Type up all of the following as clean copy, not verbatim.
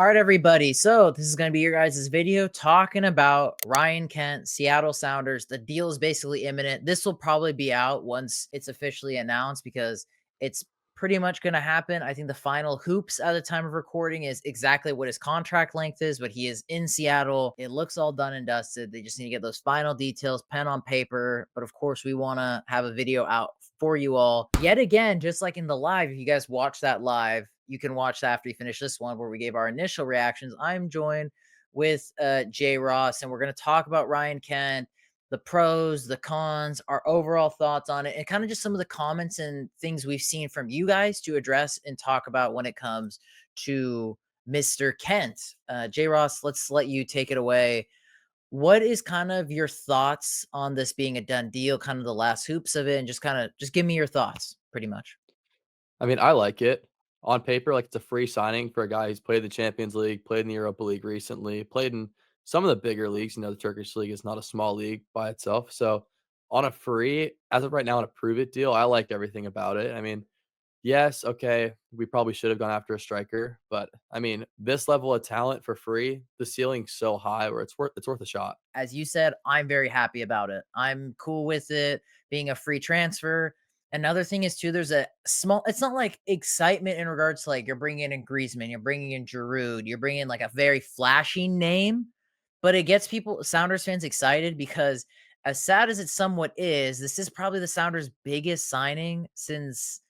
All right, everybody. So this is going to be your guys' video talking about Ryan Kent, Seattle Sounders. The deal is basically imminent. This will probably be out once it's officially announced because it's pretty much going to happen. I think the final hoops at the time of recording is exactly what his contract length is, but he is in Seattle. It looks all done and dusted. They just need to get those final details, pen on paper. But of course, we want to have a video out for you all. Yet again, just like in the live, if you guys watch that live, you can watch that after you finish this one where we gave our initial reactions. I'm joined with Jay Ross, and we're going to talk about Ryan Kent, the pros, the cons, our overall thoughts on it, and kind of just some of the comments and things we've seen from you guys to address and talk about when it comes to Mr. Kent. Jay Ross, let's let you take it away. What is kind of your thoughts on this being a done deal, kind of the last hoops of it, and just give me your thoughts pretty much. I mean, I like it. On paper, like, it's a free signing for a guy who's played the Champions League, played in the Europa League recently, played in some of the bigger leagues. The Turkish league is not a small league by itself. So, on a free, as of right now, on a prove it deal, I like everything about it. I mean, yes, okay, we probably should have gone after a striker, but I mean, this level of talent for free, the ceiling's so high where it's worth a shot. As you said, I'm very happy about it. I'm cool with it being a free transfer. Another thing is too, there's a small. It's not like excitement in regards to like you're bringing in Griezmann, you're bringing in Giroud, you're bringing in like a very flashy name, but it gets people Sounders fans excited because as sad as it somewhat is, this is probably the Sounders' biggest signing since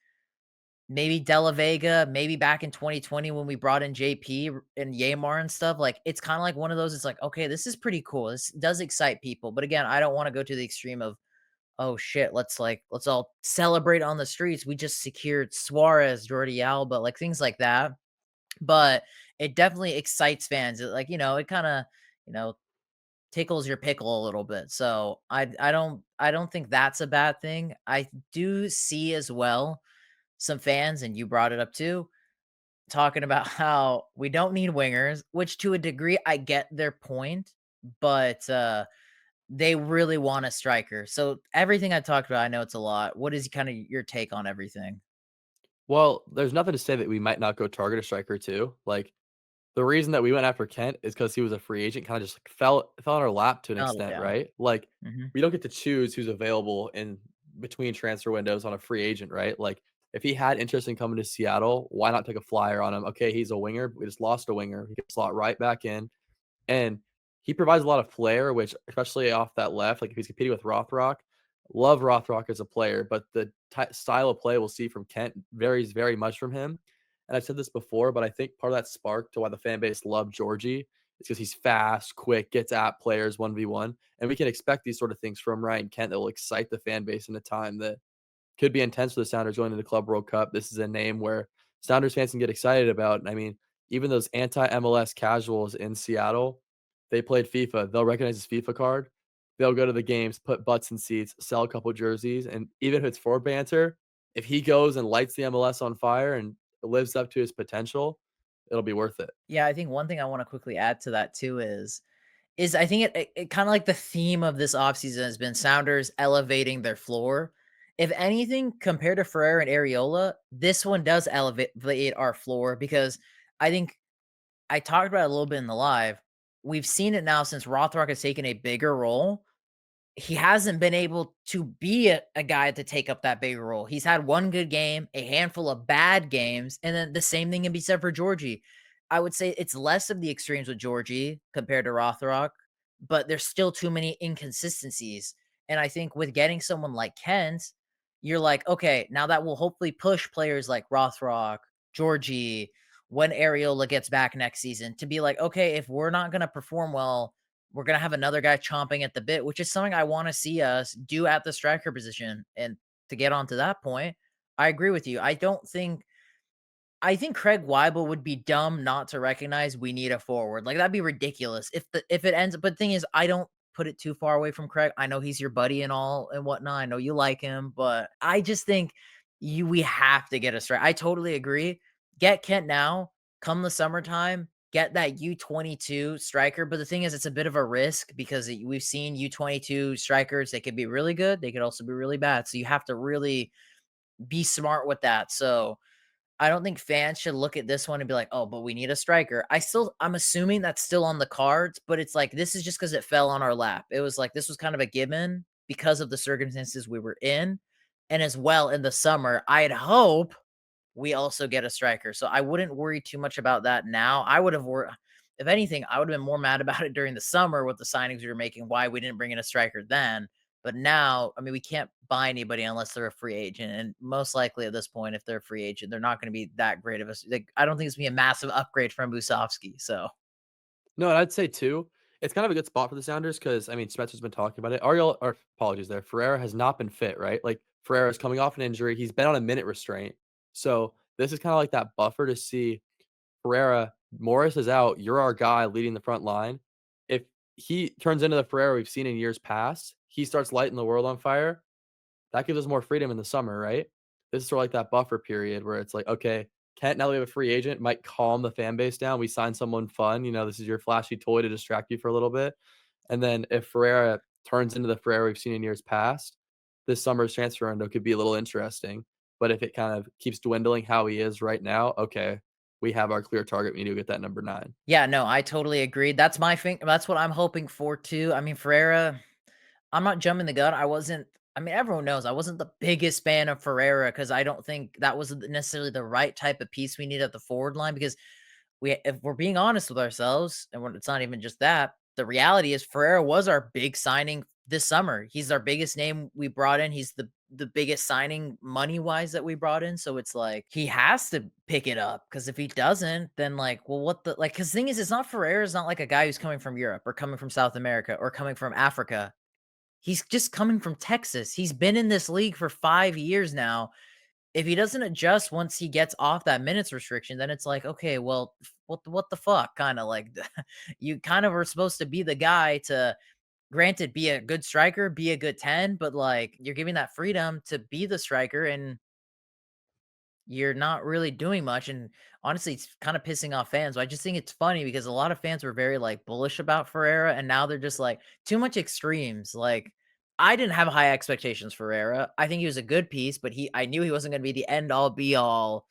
maybe Della Vega, maybe back in 2020 when we brought in JP and Yamar and stuff. Like, it's kind of like one of those. It's like, okay, this is pretty cool. This does excite people. But again, I don't want to go to the extreme of, oh shit, let's all celebrate on the streets. We just secured Suarez, Jordi Alba, like things like that. But it definitely excites fans. It kind of, you know, tickles your pickle a little bit. So I don't think that's a bad thing. I do see as well some fans, and you brought it up too, talking about how we don't need wingers, which to a degree I get their point, but they really want a striker. So everything I talked about, I know it's a lot. What is kind of your take on everything? Well, there's nothing to say that we might not go target a striker too. Like, the reason that we went after Kent is because he was a free agent, kinda just, like, fell on our lap to an Oh extent, yeah. right? Like, Hmm. we don't get to choose who's available in between transfer windows on a free agent, right? Like, if he had interest in coming to Seattle, why not take a flyer on him? Okay, he's a winger, we just lost a winger, he can slot right back in, and he provides a lot of flair, which especially off that left, like, if he's competing with Rothrock, love Rothrock as a player, but the style of play we'll see from Kent varies very much from him, and I've said this before, but I think part of that spark to why the fan base loved Georgie is because he's fast, quick, gets at players 1v1, and we can expect these sort of things from Ryan Kent that will excite the fan base in a time that could be intense for the Sounders going into the Club World Cup. This is a name where Sounders fans can get excited about. I mean, even those anti-MLS casuals in Seattle, they played FIFA. They'll recognize his FIFA card. They'll go to the games, put butts in seats, sell a couple jerseys, and even if it's for banter, if he goes and lights the MLS on fire and lives up to his potential, it'll be worth it. Yeah, I think one thing I want to quickly add to that too is I think it kind of like the theme of this offseason has been Sounders elevating their floor. If anything, compared to Ferrer and Areola, this one does elevate our floor because I think I talked about it a little bit in the live. We've seen it now since Rothrock has taken a bigger role. He hasn't been able to be a guy to take up that bigger role. He's had one good game, a handful of bad games, and then the same thing can be said for Georgie. I would say it's less of the extremes with Georgie compared to Rothrock, but there's still too many inconsistencies. And I think with getting someone like Kent, you're like, okay, now that will hopefully push players like Rothrock, Georgie, when Areola gets back next season to be like, okay, if we're not going to perform well, we're gonna have another guy chomping at the bit, which is something I want to see us do at the striker position. And to get on to that point, I agree with you. I think Craig Weibel would be dumb not to recognize we need a forward. Like that'd be ridiculous if it ends. But the thing is, I don't put it too far away from Craig. I know he's your buddy and all and whatnot. I know you like him, but I just think we have to get a strike. I totally agree. Get Kent now. Come the summertime, get that U22 striker. But the thing is, it's a bit of a risk because we've seen U22 strikers. They could be really good. They could also be really bad. So you have to really be smart with that. So I don't think fans should look at this one and be like, "Oh, but we need a striker." I'm assuming that's still on the cards, but it's like this is just because it fell on our lap. It was like this was kind of a given because of the circumstances we were in, and as well in the summer, I'd hope we also get a striker. So I wouldn't worry too much about that now. I would have if anything, I would have been more mad about it during the summer with the signings we were making, why we didn't bring in a striker then. But now, I mean, we can't buy anybody unless they're a free agent. And most likely at this point, if they're a free agent, they're not going to be that great of a like, I don't think it's gonna be a massive upgrade from Busovsky. So No, and I'd say too, it's kind of a good spot for the Sounders because I mean Spencer's been talking about it. Ariel, or apologies there, Ferreira has not been fit, right? Like Ferreira is coming off an injury. He's been on a minute restraint. So this is kind of like that buffer to see Ferreira, Morris is out. You're our guy leading the front line. If he turns into the Ferreira we've seen in years past, he starts lighting the world on fire. That gives us more freedom in the summer, right? This is sort of like that buffer period where it's like, okay, Kent, now that we have a free agent, might calm the fan base down. We sign someone fun. This is your flashy toy to distract you for a little bit. And then if Ferreira turns into the Ferreira we've seen in years past, this summer's transfer window could be a little interesting. But if it kind of keeps dwindling how he is right now, okay, we have our clear target. We need to get that number 9. yeah, no, I totally agree. That's my thing. That's what I'm hoping for too. I mean, Ferreira, I'm not jumping the gun. I mean, everyone knows I wasn't the biggest fan of Ferreira because I don't think that was necessarily the right type of piece we need at the forward line because if we're being honest with ourselves, and it's not even just that, the reality is Ferreira was our big signing this summer. He's our biggest name we brought in. He's the biggest signing money wise that we brought in. So it's like he has to pick it up because if he doesn't, then like, well, what the like? Because the thing is, it's not Ferreira is not like a guy who's coming from Europe or coming from South America or coming from Africa. He's just coming from Texas. He's been in this league for 5 years now. If he doesn't adjust once he gets off that minutes restriction, then it's like, okay, well, what the fuck? Kinda like you kind of are supposed to be the guy to granted be a good striker, be a good 10, but like you're giving that freedom to be the striker and you're not really doing much, and honestly, it's kinda pissing off fans. I just think it's funny because a lot of fans were very, like, bullish about Ferreira, and now they're just, like, too much extremes. Like, I didn't have high expectations for Ferreira. I think he was a good piece, but I knew he wasn't gonna be the end all be all.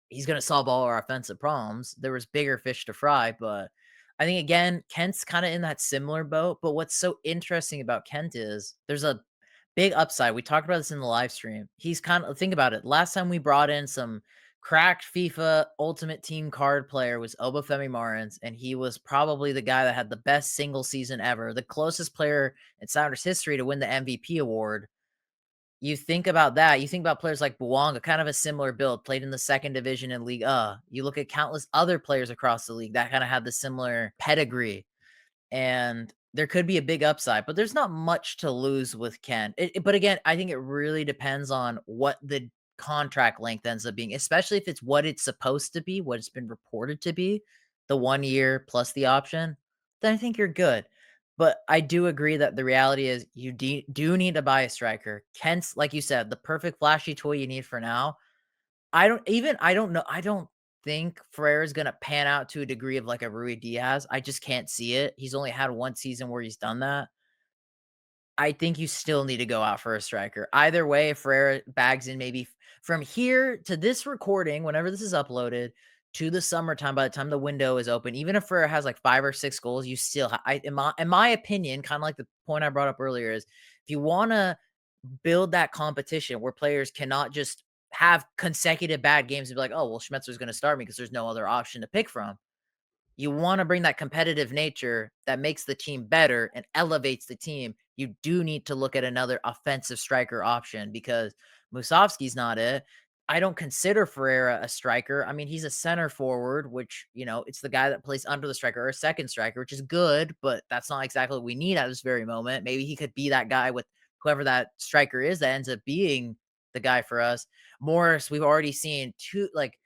He's gonna solve all our offensive problems. There was bigger fish to fry, but I think, again, Kent's kinda in that similar boat, but what's so interesting about Kent is there's a big upside. We talked about this in the live stream. He's kind of think about it. Last time we brought in some cracked FIFA Ultimate Team card player was Obafemi Martins, and he was probably the guy that had the best single season ever, the closest player in Sounders history to win the MVP award. You think about that. You think about players like Bouanga, kind of a similar build, played in the second division in League. You look at countless other players across the league that kind of had the similar pedigree and there could be a big upside, but there's not much to lose with Ken. But again, I think it really depends on what the contract length ends up being, especially if it's what it's supposed to be, what it's been reported to be, the 1 year plus the option, then I think you're good. But I do agree that the reality is you do need to buy a striker. Kent's, like you said, the perfect flashy toy you need for now. I don't know. I don't think Ferreira's gonna pan out to a degree of like a Rui Diaz. I just can't see it. He's only had one season where he's done that. I think you still need to go out for a striker. Either way, if Ferreira bags in maybe from here to this recording, whenever this is uploaded, to the summertime, by the time the window is open, even if Ferreira has like 5 or 6 goals, you still in my opinion, kinda like the point I brought up earlier is if you wanna build that competition where players cannot just have consecutive bad games and be like, "Oh, well, Schmetzer's gonna start me because there's no other option to pick from." You wanna bring that competitive nature that makes the team better and elevates the team. You do need to look at another offensive striker option because Musovski's not it. I don't consider Ferreira a striker. I mean, he's a center forward, which, it's the guy that plays under the striker or a second striker, which is good, but that's not exactly what we need at this very moment. Maybe he could be that guy with whoever that striker is that ends up being the guy for us. Morris, we've already seen two like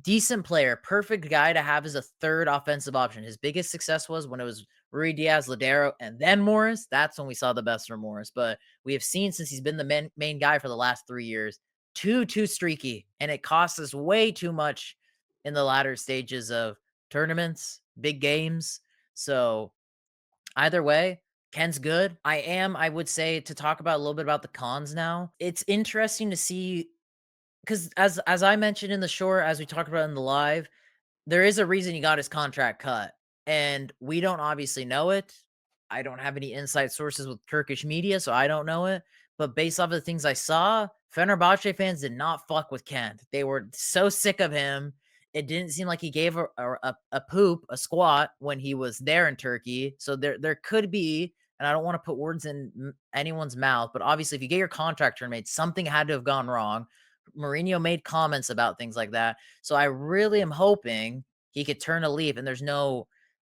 decent player, perfect guy to have as a third offensive option. His biggest success was when it was Rui Diaz, Ladero, and then Morris. That's when we saw the best from Morris. But we have seen since he's been the main guy for the last 3 years, too streaky, and it costs us way too much in the latter stages of tournaments, big games. So either way, Ken's good. I would say, to talk about a little bit about the cons now. It's interesting to see because as I mentioned in the short, as we talked about in the live, there is a reason he got his contract cut, and we don't obviously know it. I don't have any inside sources with Turkish media, so I don't know it. But based off of the things I saw, Fenerbahce fans did not fuck with Kent. They were so sick of him. It didn't seem like he gave a poop, a squat when he was there in Turkey. So there could be, and I don't want to put words in anyone's mouth, but obviously, if you get your contract terminated, something had to have gone wrong. Mourinho made comments about things like that. So I really am hoping he could turn a leaf and there's no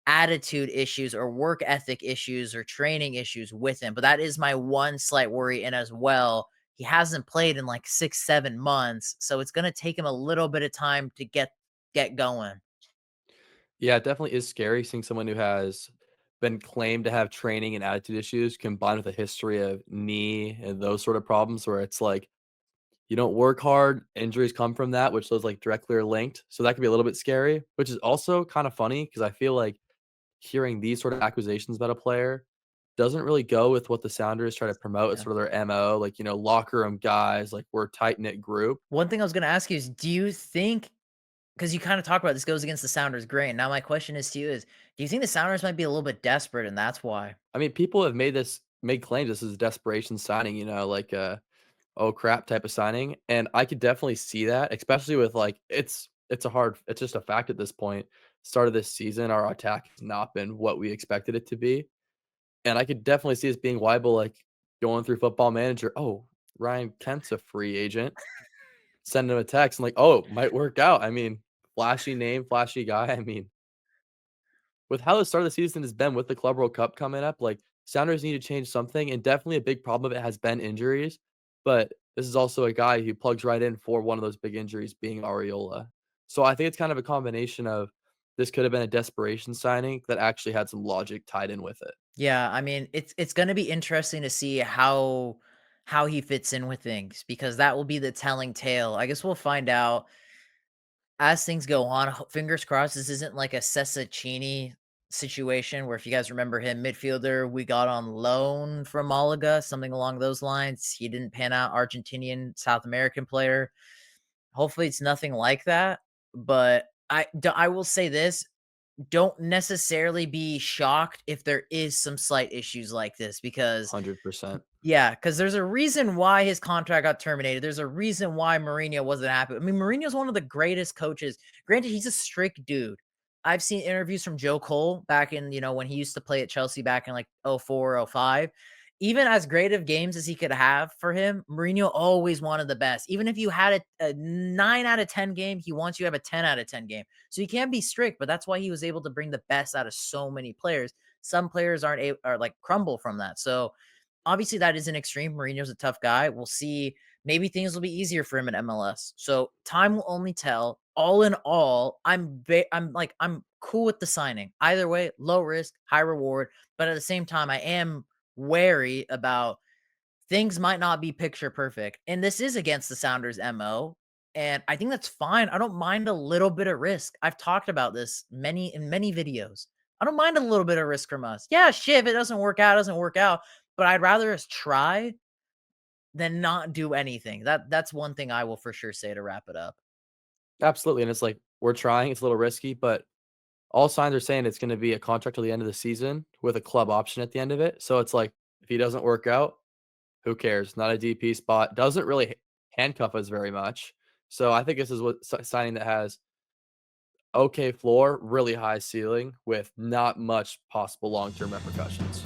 attitude issues or work ethic issues or training issues with him. But that is my one slight worry. And as well, he hasn't played in like 6, 7 months. So it's gonna take him a little bit of time to get going. Yeah, it definitely is scary seeing someone who has been claimed to have training and attitude issues combined with a history of knee and those sort of problems where it's like you don't work hard, injuries come from that, which those like directly are linked. So that can be a little bit scary, which is also kind of funny because I feel like hearing these sort of accusations about a player doesn't really go with what the Sounders try to promote as Yeah. sort of their MO, like, locker room guys, like we're a tight knit group. One thing I was gonna ask you is do you think because you kind of talk about this goes against the Sounders grain. Now my question is to you is do you think the Sounders might be a little bit desperate and that's why? I mean, people have made claims this is a desperation signing, like oh crap type of signing. And I could definitely see that, especially with like it's just a fact at this point. Start of this season, our attack has not been what we expected it to be. And I could definitely see this being viable, like going through football manager. Oh, Ryan Kent's a free agent. Send him a text. I'm like, oh, might work out. I mean, flashy name, flashy guy. I mean, with how the start of the season has been with the Club World Cup coming up, like Sounders need to change something, and definitely a big problem of it has been injuries. But this is also a guy who plugs right in for one of those big injuries being Areola. So I think it's kind of a combination of this could have been a desperation signing that actually had some logic tied in with it. Yeah, I mean, it's gonna be interesting to see how he fits in with things because that will be the telling tale. I guess we'll find out as things go on. Fingers crossed, this isn't like a Cini situation where if you guys remember him, midfielder, we got on loan from Malaga, something along those lines. He didn't pan out, Argentinian South American player. Hopefully, it's nothing like that. But I will say this: don't necessarily be shocked if there is some slight issues like this because 100%. yeah, because there's a reason why his contract got terminated. There's a reason why Mourinho wasn't happy. I mean, Mourinho's one of the greatest coaches. Granted, he's a strict dude. I've seen interviews from Joe Cole back in, when he used to play at Chelsea back in like 04, 05. Even as great of games as he could have for him, Mourinho always wanted the best. Even if you had a 9 out of 10 game, he wants you to have a 10 out of 10 game. So he can be strict, but that's why he was able to bring the best out of so many players. Some players are like crumble from that. So obviously that is an extreme. Mourinho's a tough guy. We'll see. Maybe things will be easier for him in MLS. So time will only tell. All in all, I'm cool with the signing. Either way, low risk, high reward. But at the same time, I am wary about things might not be picture perfect. And this is against the Sounders' MO. And I think that's fine. I don't mind a little bit of risk. I've talked about this in many videos. I don't mind a little bit of risk from us. Yeah, shit, if it doesn't work out, it doesn't work out. But I'd rather us try than not do anything. That's one thing I will for sure say to wrap it up. Absolutely. And it's like we're trying, it's a little risky, but all signs are saying it's going to be a contract till the end of the season with a club option at the end of it. So it's like if he doesn't work out, who cares? Not a DP spot. Doesn't really handcuff us very much. So I think this is what signing that has okay floor, really high ceiling with not much possible long term repercussions.